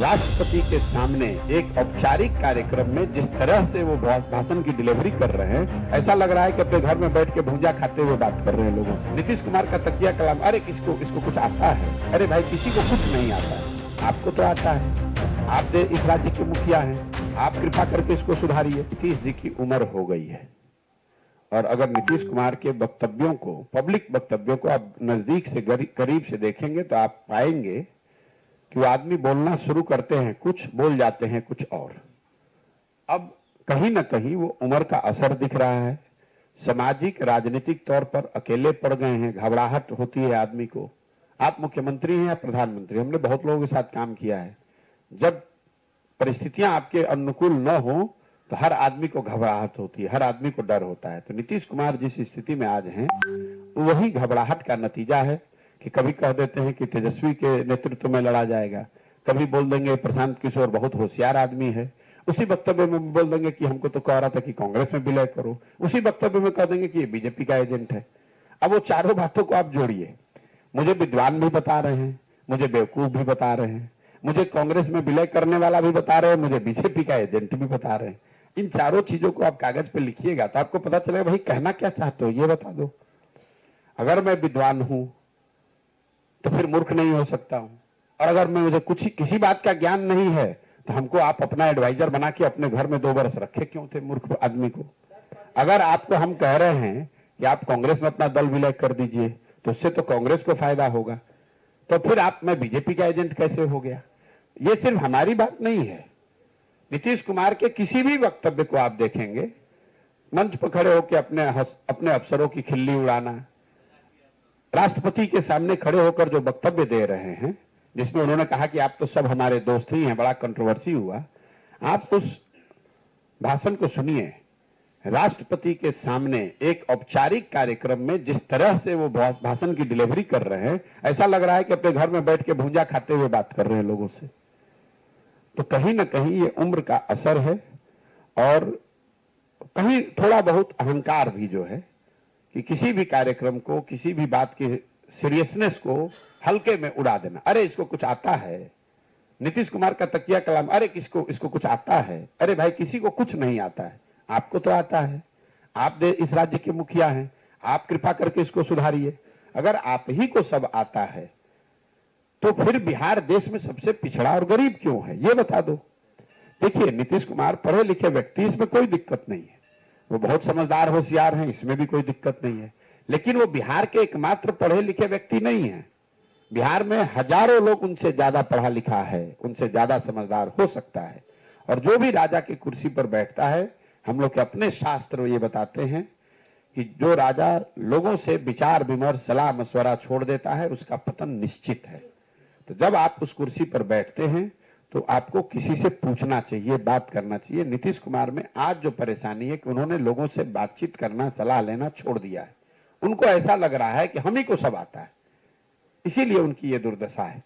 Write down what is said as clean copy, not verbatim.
राष्ट्रपति के सामने एक औपचारिक कार्यक्रम में जिस तरह से वो भाषण की डिलीवरी कर रहे हैं, ऐसा लग रहा है कि अपने घर में बैठ के भूजा खाते हुए बात कर रहे हैं लोगों से। नीतीश कुमार का तकिया कलाम, अरे इसको कुछ आता है? अरे भाई, किसी को कुछ नहीं आता है, आपको तो आता है। आप इस राज्य के मुखिया हैं, आप कृपा करके इसको सुधारिए। नीतीश जी की उम्र हो गई है और अगर नीतीश कुमार के वक्तव्यों को, पब्लिक वक्तव्यों को आप नजदीक से करीब से देखेंगे तो आप पाएंगे कि वो आदमी बोलना शुरू करते हैं, कुछ बोल जाते हैं कुछ और। अब कहीं ना कहीं वो उम्र का असर दिख रहा है। सामाजिक राजनीतिक तौर पर अकेले पड़ गए हैं, घबराहट होती है आदमी को। आप मुख्यमंत्री हैं या प्रधानमंत्री, हमने बहुत लोगों के साथ काम किया है। जब परिस्थितियां आपके अनुकूल न हो तो हर आदमी को घबराहट होती है, हर आदमी को डर होता है। तो नीतीश कुमार जिस स्थिति में आज हैं, वही घबराहट का नतीजा है कि कभी कह देते हैं कि तेजस्वी के नेतृत्व में लड़ा जाएगा, कभी बोल देंगे प्रशांत किशोर बहुत होशियार आदमी है, उसी वक्तव्य में बोल देंगे कि हमको तो कह रहा था कि कांग्रेस में विलय करो, उसी वक्तव्य में कह देंगे कि ये बीजेपी का एजेंट है। अब वो चारों बातों को आप जोड़िए, मुझे विद्वान भी बता रहे हैं, मुझे बेवकूफ भी बता रहे हैं, मुझे कांग्रेस में विलय करने वाला भी बता रहे हैं, मुझे बीजेपी का एजेंट भी बता रहे हैं। इन चारों चीजों को आप कागज पे लिखिएगा तो आपको पता चलेगा भाई कहना क्या चाहते हो, ये बता दो। अगर मैं विद्वान हूं तो फिर मूर्ख नहीं हो सकता हूं, और अगर मैं मुझे किसी बात का ज्ञान नहीं है तो हमको आप अपना एडवाइजर बना के अपने घर में 2 बरस रखे क्यों थे मूर्ख आदमी को? अगर आपको हम कह रहे हैं कि आप कांग्रेस में अपना दल विलय कर दीजिए तो उससे तो कांग्रेस को फायदा होगा, तो फिर मैं बीजेपी का एजेंट कैसे हो गया? ये सिर्फ हमारी बात नहीं है। नीतीश कुमार के किसी भी वक्तव्य को आप देखेंगे, मंच पर खड़े होकर अपने अफसरों की खिल्ली उड़ाना, राष्ट्रपति के सामने खड़े होकर जो वक्तव्य दे रहे हैं जिसमें उन्होंने कहा कि आप तो सब हमारे दोस्त ही हैं, बड़ा कंट्रोवर्सी हुआ। आप उस भाषण को सुनिए। राष्ट्रपति के सामने एक औपचारिक कार्यक्रम में जिस तरह से वो भाषण की डिलीवरी कर रहे हैं, ऐसा लग रहा है कि अपने घर में बैठ के भूजा खाते हुए बात कर रहे हैं लोगों से। तो कहीं ना कहीं ये उम्र का असर है और कहीं थोड़ा बहुत अहंकार भी जो है कि किसी भी कार्यक्रम को, किसी भी बात की सीरियसनेस को हल्के में उड़ा देना। अरे इसको कुछ आता है? नीतीश कुमार का तकिया कलाम, अरे इसको कुछ आता है? अरे भाई, किसी को कुछ नहीं आता है, आपको तो आता है। आप इस राज्य के मुखिया हैं, आप कृपा करके इसको सुधारिए। अगर आप ही को सब आता है तो फिर बिहार देश में सबसे पिछड़ा और गरीब क्यों है, ये बता दो। देखिए, नीतीश कुमार पढ़े लिखे व्यक्ति, इसमें कोई दिक्कत नहीं है, वो बहुत समझदार होशियार हैं, इसमें भी कोई दिक्कत नहीं है। लेकिन वो बिहार के एकमात्र पढ़े लिखे व्यक्ति नहीं है। बिहार में हजारों लोग उनसे ज्यादा पढ़ा लिखा है, उनसे ज्यादा समझदार हो सकता है। और जो भी राजा की कुर्सी पर बैठता है, हम लोग के अपने शास्त्र ये बताते हैं कि जो राजा लोगों से विचार विमर्श, सलाह मशवरा छोड़ देता है, उसका पतन निश्चित है। तो जब आप उस कुर्सी पर बैठते हैं तो आपको किसी से पूछना चाहिए, बात करना चाहिए। नीतीश कुमार में आज जो परेशानी है कि उन्होंने लोगों से बातचीत करना, सलाह लेना छोड़ दिया है। उनको ऐसा लग रहा है कि हम ही को सब आता है, इसीलिए उनकी ये दुर्दशा है।